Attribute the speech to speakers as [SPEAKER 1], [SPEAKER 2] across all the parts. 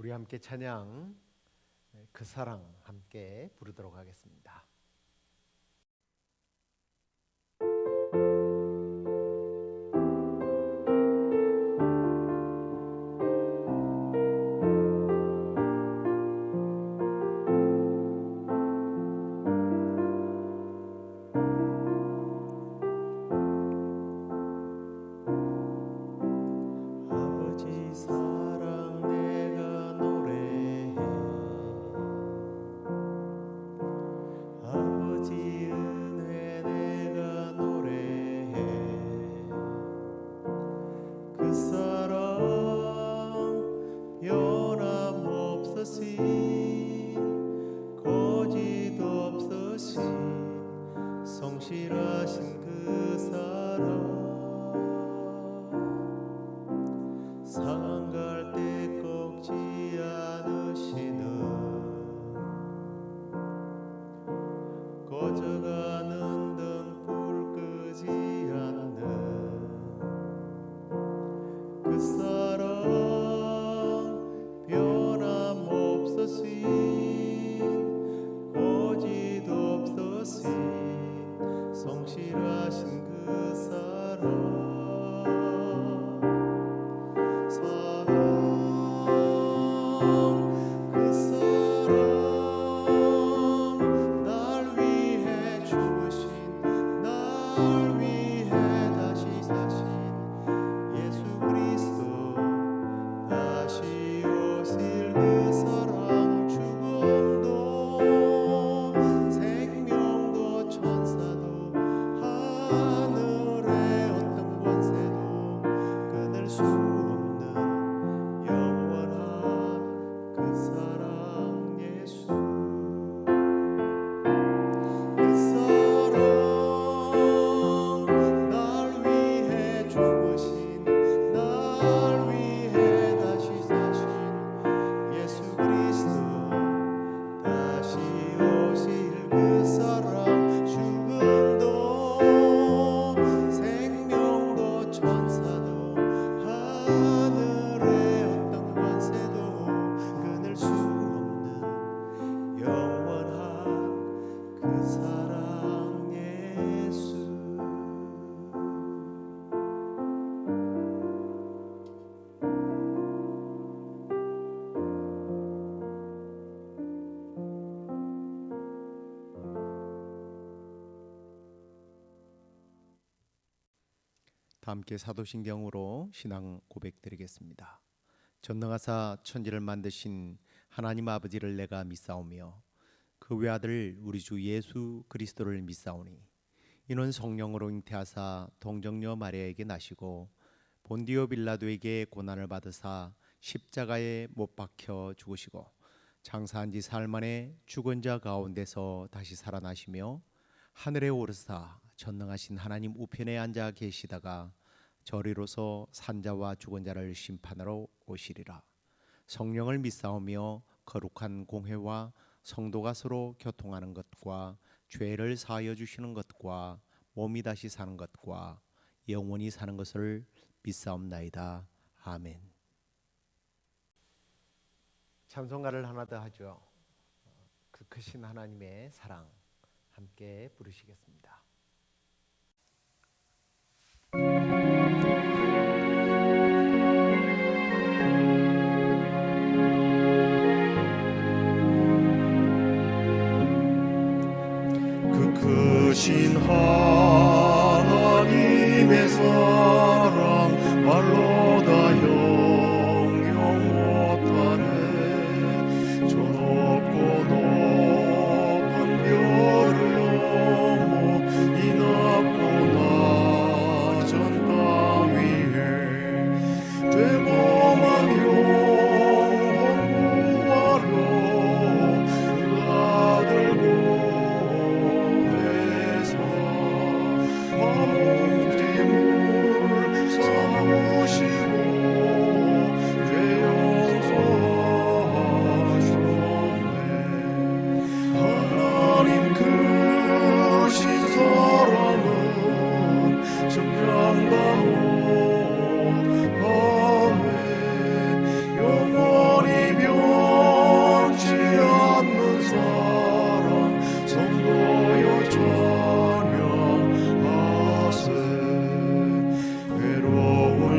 [SPEAKER 1] 우리 함께 찬양 그 사랑 함께 부르도록 하겠습니다.
[SPEAKER 2] 성실하신 그 사랑 상할 때 꺾지 않으시는 꺼져가는 등불 끄지 않는 그 사랑 변함없으신 거짓 없으신 성실하신 그 사랑 그 사랑 날 위해 죽으신 날 위해 다시 사신 예수 그리스도 다시 오실 그 사랑 죽음도 생명도 천사도 하늘의 어떤 권세도 끊을 수 없는 영원한 그 사랑 예수 그 사랑 날 위해 죽으신 날 위해 다시 사신 예수 그리스도 다시 오실 그 사랑 죽음도 생명도 천사도 하늘의 어떤 권세도 끊을 수 없는 영원한 그 사랑 예수
[SPEAKER 1] 다 함께 사도신경으로 신앙 고백드리겠습니다. 전능하사 천지를 만드신 하나님 아버지를 내가 믿사오며 그 외아들 우리 주 예수 그리스도를 믿사오니 이는 성령으로 잉태하사 동정녀 마리아에게 나시고 본디오 빌라도에게 고난을 받으사 십자가에 못 박혀 죽으시고 장사한 지 사흘 만에 죽은 자 가운데서 다시 살아나시며 하늘에 오르사 전능하신 하나님 우편에 앉아 계시다가 저리로서 산자와 죽은 자를 심판하러 오시리라. 성령을 믿사오며 거룩한 공회와 성도가 서로 교통하는 것과 죄를 사하여 주시는 것과 몸이 다시 사는 것과 영원히 사는 것을 믿사옵나이다. 아멘. 찬송가를 하나 더 하죠. 그 크신 하나님의 사랑 함께 부르시겠습니다.
[SPEAKER 2] 그 크신 하나님의 사랑 말로 다 영영 못하네 저 높고 높은 별을 넘어 이 낮고 낮은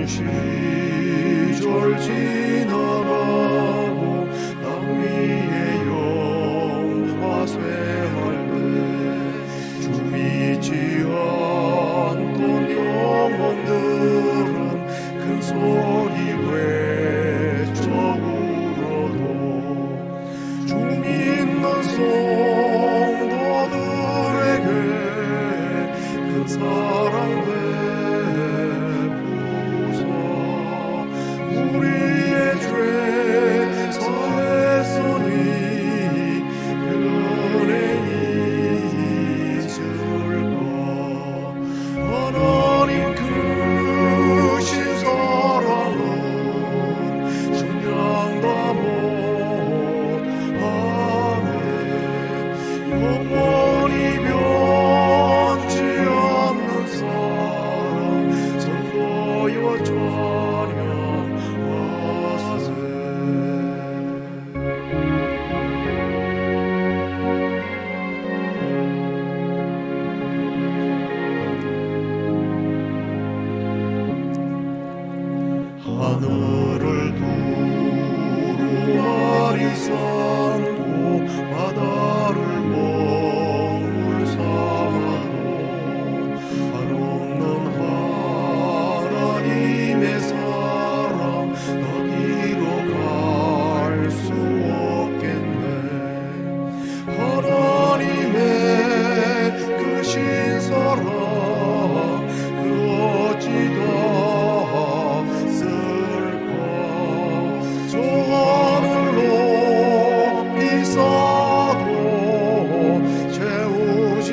[SPEAKER 2] 시절 지나가고 땅 위에 영화쇠할 때 주 믿지 않던 영혼들은 큰 소리 외쳐 울어도 주 믿는 성도들에게 큰 사랑 베푸사 우리의 죄 사했으니 그 은혜 잊을까 하나님 크신 사랑은 중량다 못하네 영원히 변치 않는 사랑 선포여 찬양하세 하늘을 두루마리 삼고 바다를 머물사도 한없는 하나님의 사랑 어디로 갈 수 없겠네 하나님의 크신 사랑 그 어찌 닿았을까 저 하늘 높이 쌓아도 채우지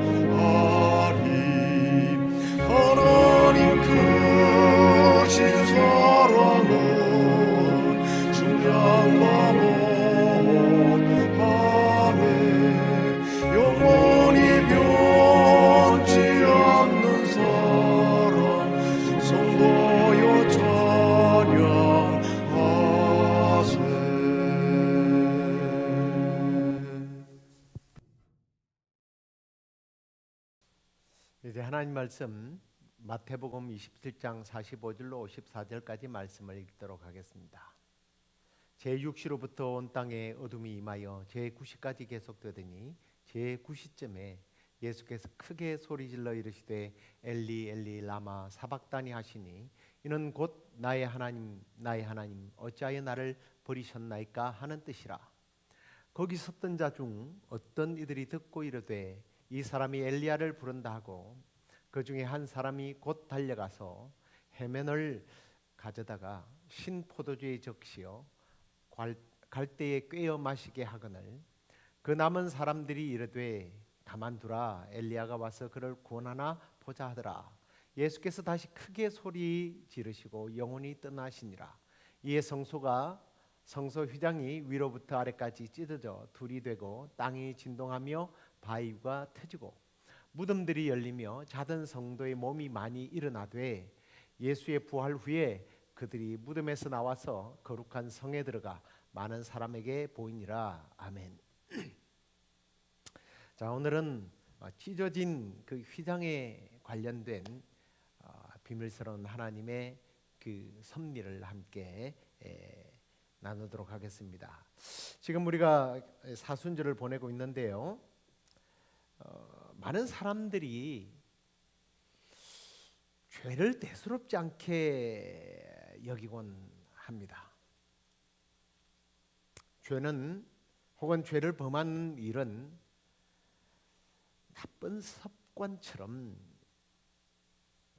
[SPEAKER 2] 못하리 하나님 크신 사랑은 중량과 못하네 영원히 변치 않는 사랑 성도여 찬양하세
[SPEAKER 1] 이제 하나님 말씀 마태복음 27장 45절로 54절까지 말씀을 읽도록 하겠습니다. 제6시로부터 온 땅에 어둠이 임하여 제9시까지 계속되더니 제9시쯤에 예수께서 크게 소리질러 이르시되 엘리 엘리 라마 사박다니 하시니 이는 곧 나의 하나님 나의 하나님 어찌하여 나를 버리셨나이까 하는 뜻이라. 거기 섰던 자 중 어떤 이들이 듣고 이르되 이 사람이 엘리야를 부른다 하고 그 중에 한 사람이 곧 달려가서 해면을 가져다가 신 포도주에 적시어 갈대에 꿰어 마시게 하거늘 그 남은 사람들이 이르되 가만두라 엘리야가 와서 그를 구원하나 보자 하더라. 예수께서 다시 크게 소리 지르시고 영혼이 떠나시니라. 이에 성소 휘장이 위로부터 아래까지 찢어져 둘이 되고 땅이 진동하며 바위가 터지고 무덤들이 열리며 자던 성도의 몸이 많이 일어나되 예수의 부활 후에 그들이 무덤에서 나와서 거룩한 성에 들어가 많은 사람에게 보이니라. 아멘. 자, 오늘은 찢어진 그 휘장에 관련된 비밀스러운 하나님의 그 섭리를 함께 나누도록 하겠습니다. 지금 우리가 사순절을 보내고 있는데요. 많은 사람들이 죄를 대수롭지 않게 여기곤 합니다. 죄는 혹은 죄를 범하는 일은 나쁜 습관처럼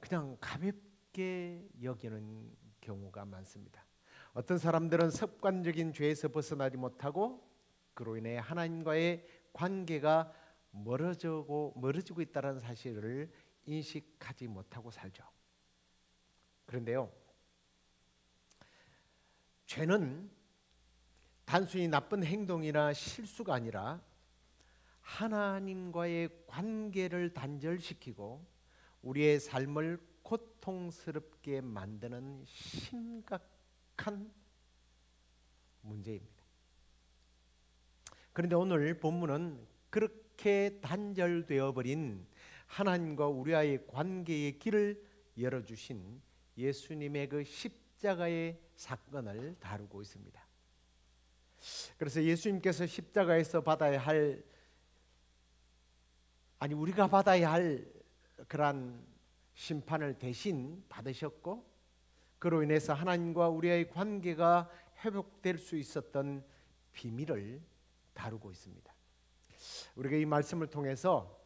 [SPEAKER 1] 그냥 가볍게 여기는 경우가 많습니다. 어떤 사람들은 습관적인 죄에서 벗어나지 못하고 그로 인해 하나님과의 관계가 멀어지고 있다는 사실을 인식하지 못하고 살죠. 그런데요, 죄는 단순히 나쁜 행동이나 실수가 아니라 하나님과의 관계를 단절시키고 우리의 삶을 고통스럽게 만드는 심각한 문제입니다. 그런데 오늘 본문은 그렇게 단절되어 버린 하나님과 우리와의 관계의 길을 열어주신 예수님의 그 십자가의 사건을 다루고 있습니다. 그래서 예수님께서 십자가에서 받아야 할, 아니 우리가 받아야 할 그러한 심판을 대신 받으셨고, 그로 인해서 하나님과 우리의 관계가 회복될 수 있었던 비밀을 다루고 있습니다. 우리가 이 말씀을 통해서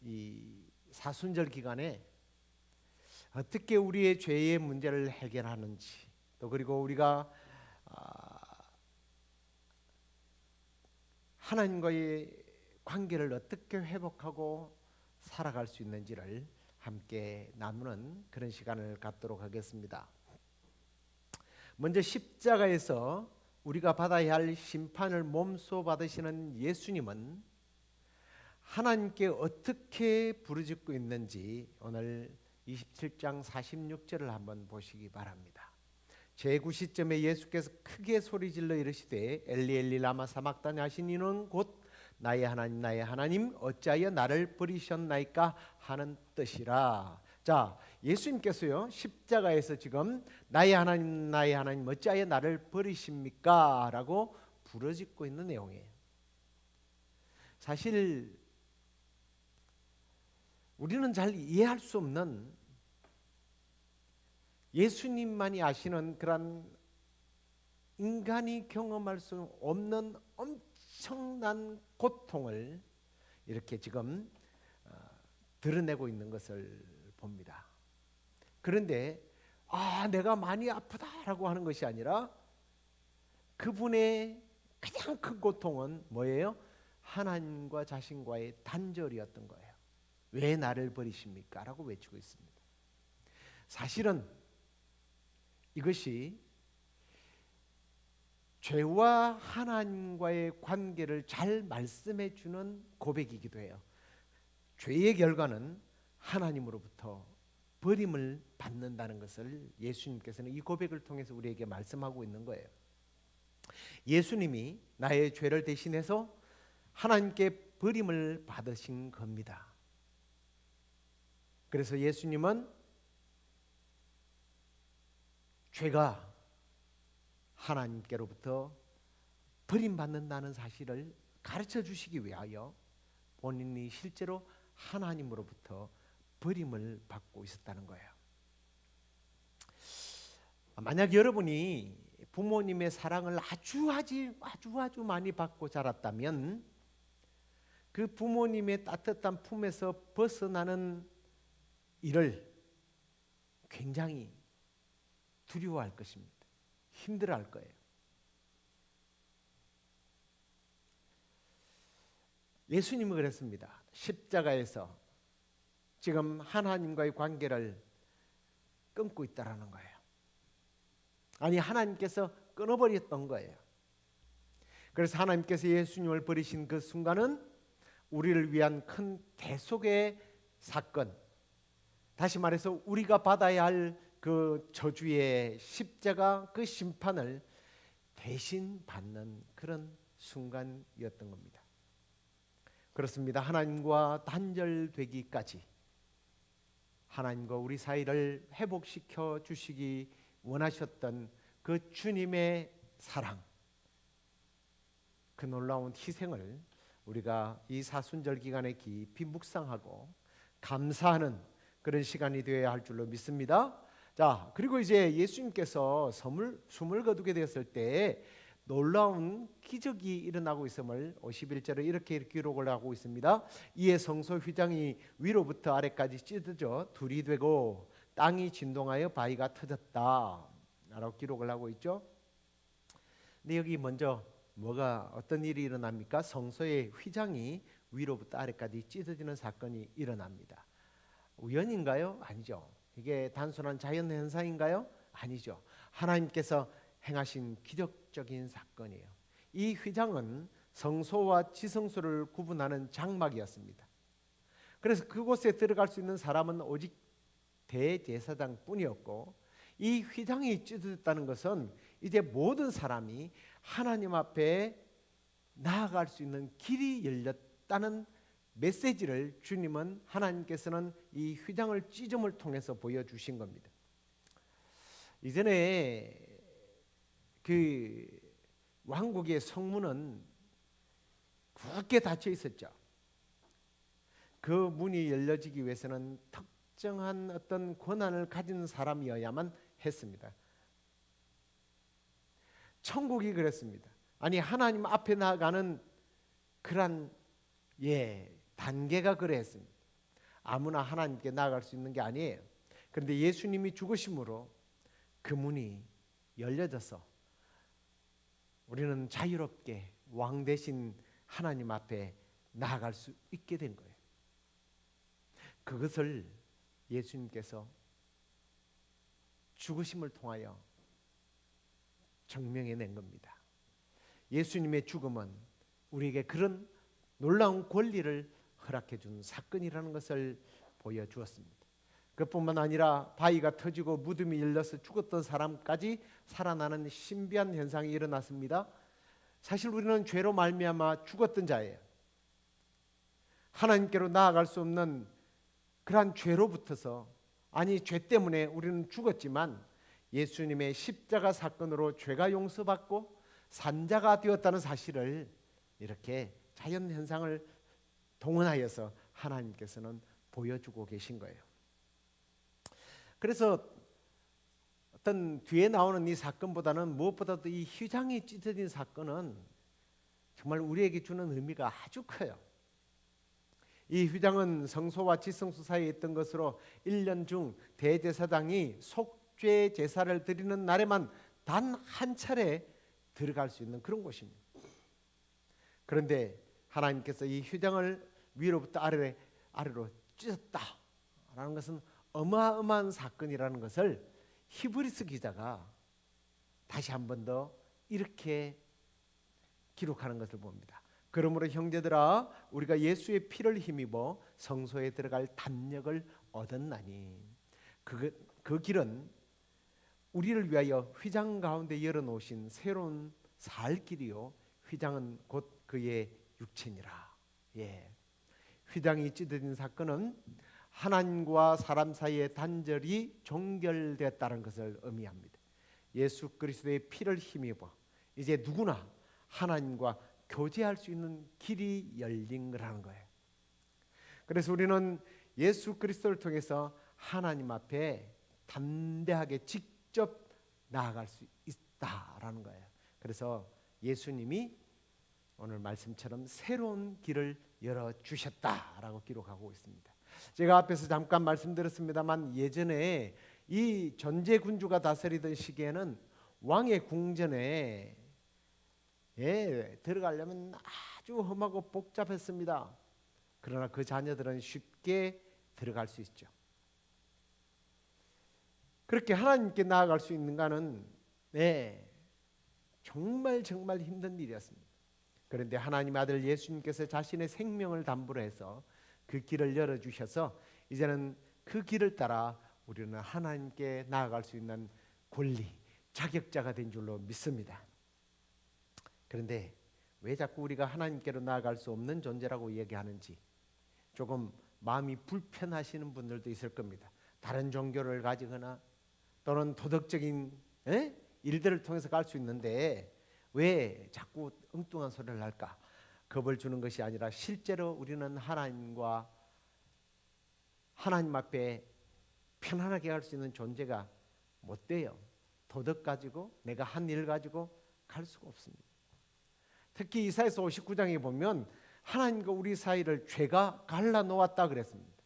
[SPEAKER 1] 이 사순절 기간에 어떻게 우리의 죄의 문제를 해결하는지, 또 그리고 우리가 하나님과의 관계를 어떻게 회복하고 살아갈 수 있는지를 함께 나누는 그런 시간을 갖도록 하겠습니다. 먼저 십자가에서 우리가 받아야 할 심판을 몸소 받으시는 예수님은 하나님께 어떻게 부르짖고 있는지 오늘 27장 46절을 한번 보시기 바랍니다. 제9 시점에 예수께서 크게 소리질러 이르시되 엘리 엘리 라마 사막다니 하신 이는 곧 나의 하나님 어찌하여 나를 버리셨나이까 하는 뜻이라. 자, 예수님께서요 십자가에서 지금 나의 하나님 어찌하여 나를 버리십니까? 라고 부르짖고 있는 내용이에요. 사실 우리는 잘 이해할 수 없는, 예수님만이 아시는 그런 인간이 경험할 수 없는 엄청난 고통을 이렇게 지금 드러내고 있는 것을 봅니다. 그런데 내가 많이 아프다라고 하는 것이 아니라 그분의 가장 큰 고통은 뭐예요? 하나님과 자신과의 단절이었던 거예요. 왜 나를 버리십니까? 라고 외치고 있습니다. 사실은 이것이 죄와 하나님과의 관계를 잘 말씀해 주는 고백이기도 해요. 죄의 결과는 하나님으로부터 버림을 받는다는 것을 예수님께서는 이 고백을 통해서 우리에게 말씀하고 있는 거예요. 예수님이 나의 죄를 대신해서 하나님께 버림을 받으신 겁니다. 그래서 예수님은 죄가 하나님께로부터 버림받는다는 사실을 가르쳐 주시기 위하여 본인이 실제로 하나님으로부터 버림을 받고 있었다는 거예요. 만약 여러분이 부모님의 사랑을 아주 많이 받고 자랐다면 그 부모님의 따뜻한 품에서 벗어나는 일을 굉장히 두려워할 것입니다. 힘들어할 거예요. 예수님은 그랬습니다. 십자가에서 지금 하나님과의 관계를 끊고 있다라는 거예요. 아니, 하나님께서 끊어버렸던 거예요. 그래서 하나님께서 예수님을 버리신 그 순간은 우리를 위한 큰 대속의 사건, 다시 말해서 우리가 받아야 할 그 저주의 십자가 그 심판을 대신 받는 그런 순간이었던 겁니다. 그렇습니다. 하나님과 단절되기까지 하나님과 우리 사이를 회복시켜 주시기 원하셨던 그 주님의 사랑, 그 놀라운 희생을 우리가 이 사순절 기간에 깊이 묵상하고 감사하는 그런 시간이 되어야 할 줄로 믿습니다. 자, 그리고 이제 예수님께서 숨을 거두게 되었을 때 놀라운 기적이 일어나고 있음을 51절에 이렇게 기록을 하고 있습니다. 이에 성소 휘장이 위로부터 아래까지 찢어져 둘이 되고 땅이 진동하여 바위가 터졌다 라고 기록을 하고 있죠. 근데 여기 먼저 어떤 일이 일어납니까? 성소의 휘장이 위로부터 아래까지 찢어지는 사건이 일어납니다. 우연인가요? 아니죠. 이게 단순한 자연 현상인가요? 아니죠. 하나님께서 행하신 기적적인 사건이에요. 이 휘장은 성소와 지성소를 구분하는 장막이었습니다. 그래서 그곳에 들어갈 수 있는 사람은 오직 대제사장뿐이었고, 이 휘장이 찢어졌다는 것은 이제 모든 사람이 하나님 앞에 나아갈 수 있는 길이 열렸다는
[SPEAKER 3] 메시지를 주님은 하나님께서는 이 휘장을 찢음을 통해서 보여주신 겁니다. 이전에 그 왕국의 성문은 굳게 닫혀 있었죠. 그 문이 열려지기 위해서는 특정한 어떤 권한을 가진 사람이어야만 했습니다. 천국이 그랬습니다. 아니 하나님 앞에 나아가는 그런 단계가 그랬습니다. 아무나 하나님께 나아갈 수 있는 게 아니에요. 그런데 예수님이 죽으심으로 그 문이 열려져서 우리는 자유롭게 왕 대신 하나님 앞에 나아갈 수 있게 된 거예요. 그것을 예수님께서 죽으심을 통하여 증명해낸 겁니다. 예수님의 죽음은 우리에게 그런 놀라운 권리를 허락해 준 사건이라는 것을 보여주었습니다. 그뿐만 아니라 바위가 터지고 무덤이 열려서 죽었던 사람까지 살아나는 신비한 현상이 일어났습니다. 사실 우리는 죄로 말미암아 죽었던 자예요. 하나님께로 나아갈 수 없는 그러한 죄로부터서, 아니 죄 때문에 우리는 죽었지만 예수님의 십자가 사건으로 죄가 용서받고 산자가 되었다는 사실을 이렇게 자연 현상을 동원하여서 하나님께서는 보여주고 계신 거예요. 그래서 어떤 뒤에 나오는 이 사건보다는 무엇보다도 이 휘장이 찢어진 사건은 정말 우리에게 주는 의미가 아주 커요. 이 휘장은 성소와 지성소 사이에 있던 것으로 1년 중 대제사장이 속죄 제사를 드리는 날에만 단 한 차례 들어갈 수 있는 그런 곳입니다. 그런데 하나님께서 이 휘장을 위로부터 아래로 찢었다라는 것은 어마어마한 사건이라는 것을 히브리서 기자가 다시 한 번 더 이렇게 기록하는 것을 봅니다. 그러므로 형제들아 우리가 예수의 피를 힘입어 성소에 들어갈 담력을 얻었나니 그 길은 우리를 위하여 휘장 가운데 열어놓으신 새로운 살 길이요 휘장은 곧 그의 육체니라. 휘장이 찢어진 사건은 하나님과 사람 사이의 단절이 종결되었다는 것을 의미합니다. 예수 그리스도의 피를 힘입어 이제 누구나 하나님과 교제할 수 있는 길이 열린 거라는 거예요. 그래서 우리는 예수 그리스도를 통해서 하나님 앞에 담대하게 직접 나아갈 수 있다라는 거예요. 그래서 예수님이 오늘 말씀처럼 새로운 길을 열어주셨다라고 기록하고 있습니다. 제가 앞에서 잠깐 말씀드렸습니다만 예전에 이 전제군주가 다스리던 시기에는 왕의 궁전에 들어가려면 아주 험하고 복잡했습니다. 그러나 그 자녀들은 쉽게 들어갈 수 있죠. 그렇게 하나님께 나아갈 수 있는가는 정말 힘든 일이었습니다. 그런데 하나님 아들 예수님께서 자신의 생명을 담보로 해서 그 길을 열어주셔서 이제는 그 길을 따라 우리는 하나님께 나아갈 수 있는 권리, 자격자가 된 줄로 믿습니다. 그런데 왜 자꾸 우리가 하나님께로 나아갈 수 없는 존재라고 얘기하는지 조금 마음이 불편하시는 분들도 있을 겁니다. 다른 종교를 가지거나 또는 도덕적인 일들을 통해서 갈 수 있는데 왜 자꾸 엉뚱한 소리를 할까? 겁을 주는 것이 아니라 실제로 우리는 하나님 앞에 편안하게 갈 수 있는 존재가 못 돼요. 도덕 가지고 내가 한 일 가지고 갈 수가 없습니다. 특히 이사야서 59장에 보면 하나님과 우리 사이를 죄가 갈라놓았다 그랬습니다.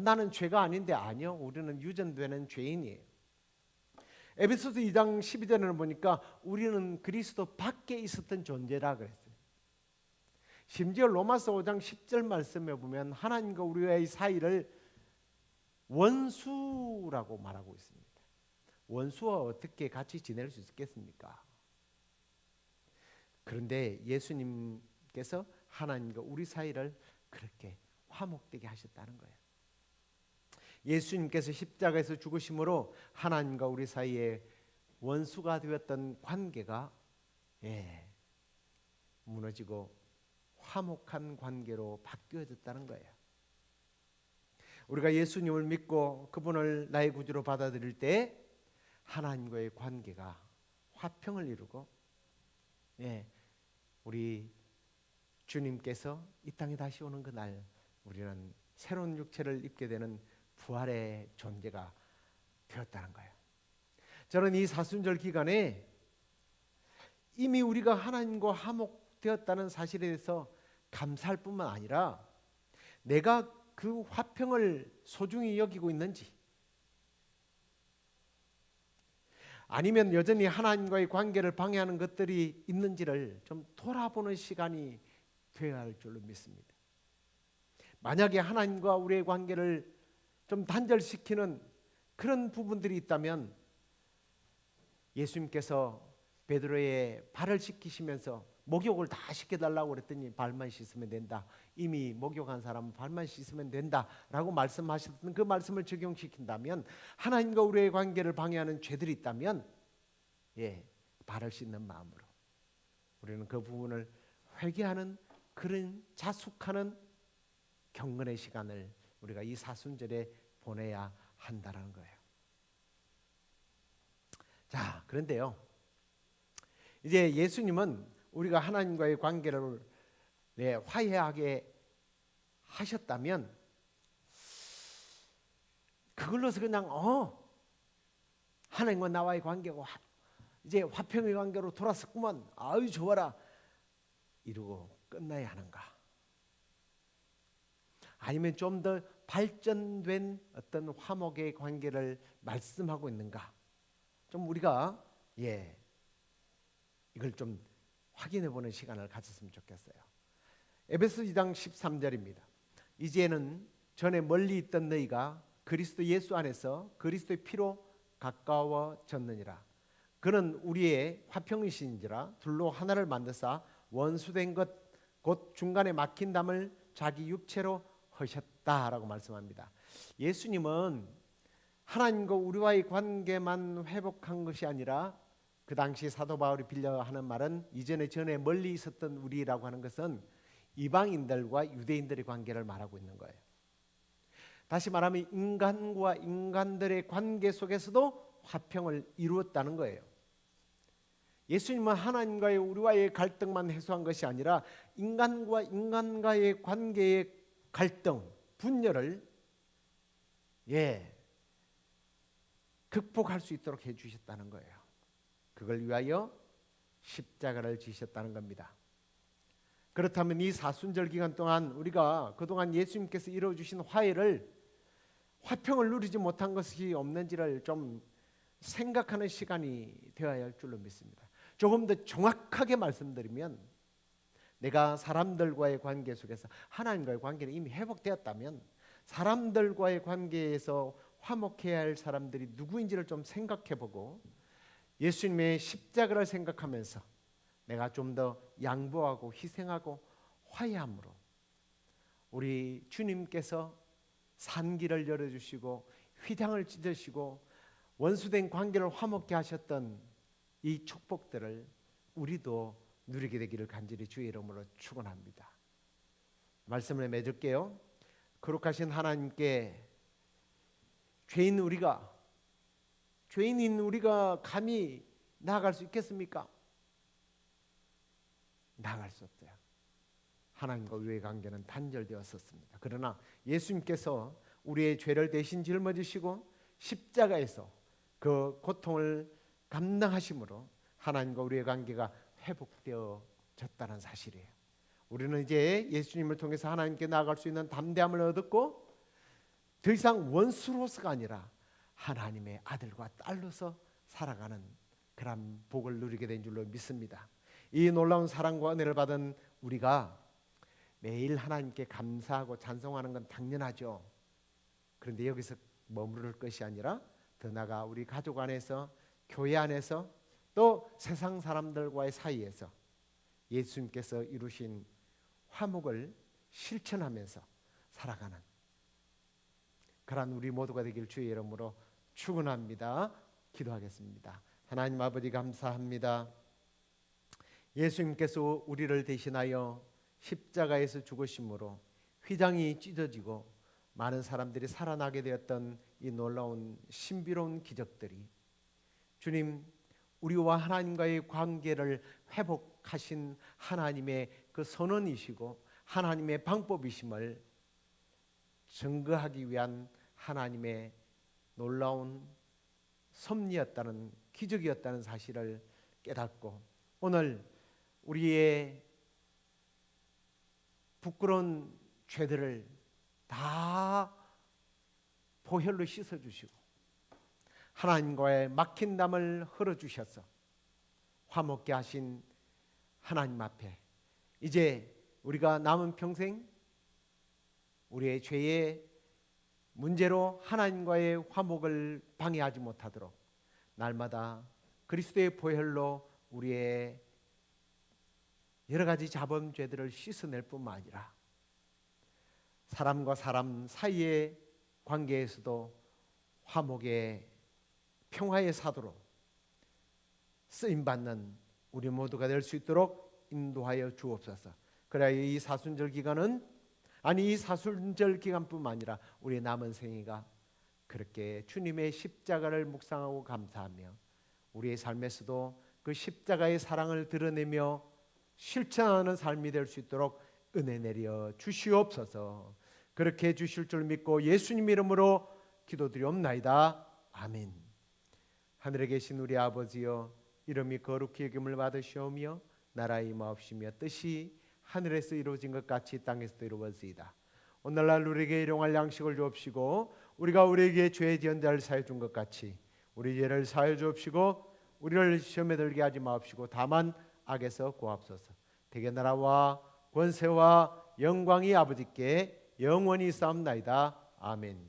[SPEAKER 3] 나는 죄가 아닌데 아니요. 우리는 유전되는 죄인이에요. 에베소서 2장 12절에는 보니까 우리는 그리스도 밖에 있었던 존재라 그랬어요. 심지어 로마서 5장 10절 말씀에 보면 하나님과 우리의 사이를 원수라고 말하고 있습니다. 원수와 어떻게 같이 지낼 수 있겠습니까? 그런데 예수님께서 하나님과 우리 사이를 그렇게 화목되게 하셨다는 거예요. 예수님께서 십자가에서 죽으심으로 하나님과 우리 사이에 원수가 되었던 관계가 무너지고 화목한 관계로 바뀌어졌다는 거예요. 우리가 예수님을 믿고 그분을 나의 구주로 받아들일 때 하나님과의 관계가 화평을 이루고, 우리 주님께서 이 땅에 다시 오는 그날 우리는 새로운 육체를 입게 되는 부활의 존재가 되었다는 거예요. 저는 이 사순절 기간에 이미 우리가 하나님과 화목되었다는 사실에 대해서 감사할 뿐만 아니라 내가 그 화평을 소중히 여기고 있는지, 아니면 여전히 하나님과의 관계를 방해하는 것들이 있는지를 좀 돌아보는 시간이 되어야 할 줄로 믿습니다. 만약에 하나님과 우리의 관계를 좀 단절시키는 그런 부분들이 있다면 예수님께서 베드로의 발을 씻기시면서 목욕을 다 씻겨달라고 그랬더니 발만 씻으면 된다. 이미 목욕한 사람은 발만 씻으면 된다라고 말씀하셨던 그 말씀을 적용시킨다면 하나님과 우리의 관계를 방해하는 죄들이 있다면 발을 씻는 마음으로 우리는 그 부분을 회개하는 그런 자숙하는 경건의 시간을 우리가 이 사순절에 보내야 한다는 거예요. 자, 그런데요, 이제 예수님은 우리가 하나님과의 관계를 화해하게 하셨다면 그걸로서 그냥 하나님과 나와의 관계가 이제 화평의 관계로 돌아섰구만, 아유 좋아라 이러고 끝나야 하는가? 아니면 좀 더 발전된 어떤 화목의 관계를 말씀하고 있는가? 좀 우리가 이걸 좀 확인해 보는 시간을 가졌으면 좋겠어요. 에베소 2장 13절입니다. 이제는 전에 멀리 있던 너희가 그리스도 예수 안에서 그리스도의 피로 가까워졌느니라. 그는 우리의 화평이신지라 둘로 하나를 만드사 원수된 것 곧 중간에 막힌 담을 자기 육체로 하셨다라고 말씀합니다. 예수님은 하나님과 우리와의 관계만 회복한 것이 아니라 그 당시 사도 바울이 빌려 하는 말은 이전에 전에 멀리 있었던 우리라고 하는 것은 이방인들과 유대인들의 관계를 말하고 있는 거예요. 다시 말하면 인간과 인간들의 관계 속에서도 화평을 이루었다는 거예요. 예수님은 하나님과의 우리와의 갈등만 해소한 것이 아니라 인간과 인간과의 관계의 갈등, 분열을 극복할 수 있도록 해주셨다는 거예요. 그걸 위하여 십자가를 지셨다는 겁니다. 그렇다면 이 사순절 기간 동안 우리가 그동안 예수님께서 이루어주신 화평을 누리지 못한 것이 없는지를 좀 생각하는 시간이 되어야 할 줄로 믿습니다. 조금 더 정확하게 말씀드리면 내가 사람들과의 관계 속에서 하나님과의 관계는 이미 회복되었다면 사람들과의 관계에서 화목해야 할 사람들이 누구인지를 좀 생각해보고 예수님의 십자가를 생각하면서 내가 좀 더 양보하고 희생하고 화해함으로 우리 주님께서 산길을 열어주시고 휘장을 찢으시고 원수된 관계를 화목케 하셨던 이 축복들을 우리도 누리게 되기를 간절히 주의 이름으로 축원합니다. 말씀을 맺을게요. 거룩하신 하나님께 죄인인 우리가 감히 나아갈 수 있겠습니까? 나아갈 수 없어요. 하나님과 우리의 관계는 단절되었었습니다. 그러나 예수님께서 우리의 죄를 대신 짊어지시고 십자가에서 그 고통을 감당하심으로 하나님과 우리의 관계가 회복되어졌다는 사실이에요. 우리는 이제 예수님을 통해서 하나님께 나아갈 수 있는 담대함을 얻었고 더 이상 원수로서가 아니라 하나님의 아들과 딸로서 살아가는 그런 복을 누리게 된 줄로 믿습니다. 이 놀라운 사랑과 은혜를 받은 우리가 매일 하나님께 감사하고 찬송하는 건 당연하죠. 그런데 여기서 머무를 것이 아니라 더 나아가 우리 가족 안에서, 교회 안에서, 또 세상 사람들과의 사이에서 예수님께서 이루신 화목을 실천하면서 살아가는 그런 우리 모두가 되길 주의 이름으로 축원합니다. 기도하겠습니다. 하나님 아버지 감사합니다. 예수님께서 우리를 대신하여 십자가에서 죽으심으로 휘장이 찢어지고 많은 사람들이 살아나게 되었던 이 놀라운 신비로운 기적들이 주님, 우리와 하나님과의 관계를 회복하신 하나님의 그 선언이시고 하나님의 방법이심을 증거하기 위한 하나님의 놀라운 섭리였다는, 기적이었다는 사실을 깨닫고 오늘 우리의 부끄러운 죄들을 다 보혈로 씻어주시고 하나님과의 막힌 담을 흘어주셔서 화목케 하신 하나님 앞에 이제 우리가 남은 평생 우리의 죄의 문제로 하나님과의 화목을 방해하지 못하도록 날마다 그리스도의 보혈로 우리의 여러 가지 자범 죄들을 씻어낼 뿐만 아니라 사람과 사람 사이의 관계에서도 화목의 평화의 사도로 쓰임받는 우리 모두가 될 수 있도록 인도하여 주옵소서. 그래야 이 사순절 기간은 이 사순절 기간뿐만 아니라 우리 남은 생애가 그렇게 주님의 십자가를 묵상하고 감사하며 우리의 삶에서도 그 십자가의 사랑을 드러내며 실천하는 삶이 될 수 있도록 은혜 내려 주시옵소서. 그렇게 해주실 줄 믿고 예수님 이름으로 기도드리옵나이다. 아멘. 하늘에 계신 우리 아버지여, 이름이 거룩히 여김을 받으시오며 나라의 임하옵시며 뜻이 하늘에서 이루어진 것 같이 땅에서도 이루어지이다. 오늘날 우리에게 일용할 양식을 주옵시고 우리가 우리에게 죄 지은 자를 사해 준 것 같이 우리 죄를 사해 주옵시고 우리를 시험에 들게 하지 마옵시고 다만 악에서 구하옵소서. 대개 나라와 권세와 영광이 아버지께 영원히 싸움나이다. 아멘.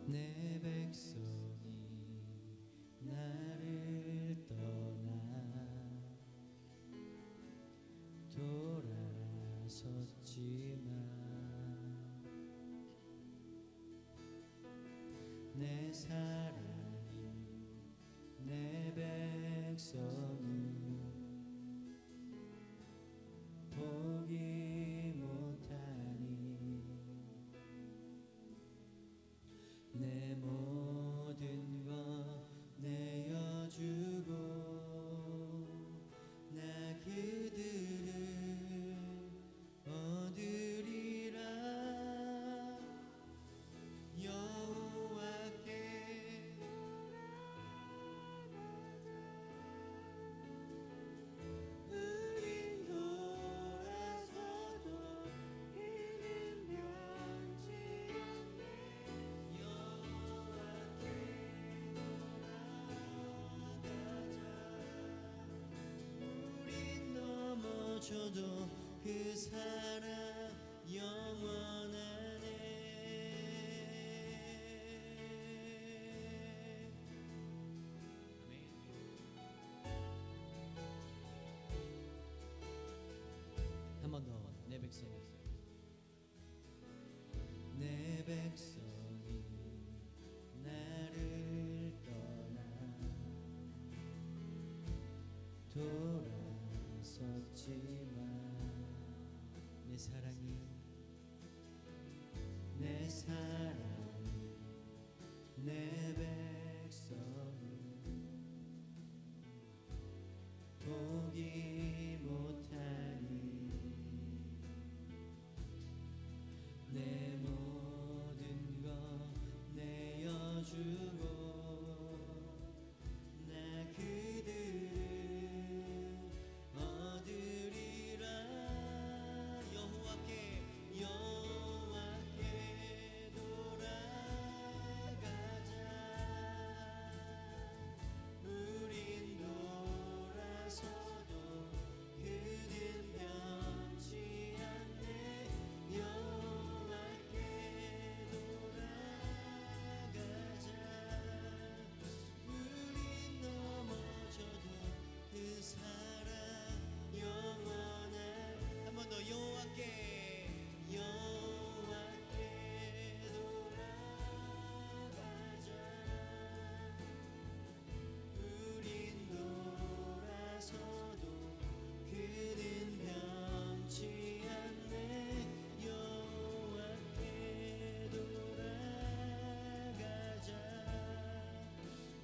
[SPEAKER 2] 내 백성이 나를 떠나 돌아섰지만 내 사랑이 내 백성을 포기 못하니 내 모든 것 내어주고 나 그들을 얻으리라. 여호와께 우린 돌아서도 이는 변치 않네. 여호와께 돌아가자. 우린 넘어져도 그 사랑 영원하네. 한 번 더. 내 백성이 내 백성이 나를 떠나 돌아섰지만 내 사랑이 내 백성을 포기 못하니 내 모든 것 내어주고 나 그들을 얻으리라. 여호와께 돌아가자. 우린 돌아서도 번 더 여호와께 돌아가자. 우린 돌아서도 그는 변치 않네. 여호와께 돌아가자.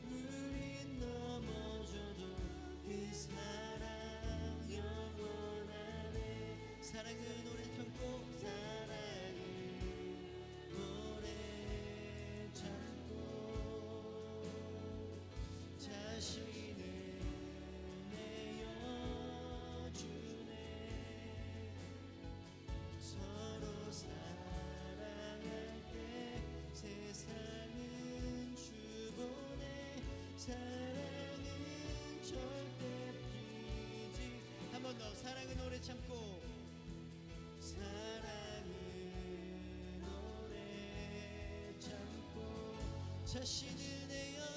[SPEAKER 2] 우린 넘어져도 그 사랑 영원하네. 사랑은 오래 참고 사랑은 오래 참고 자신을 내어주네. 서로 사랑할 때 세상은 주보네. 사랑은 절대 피지. 한 번 더. 사랑은 오래 참고 사랑은 오래 참고 자신을 내어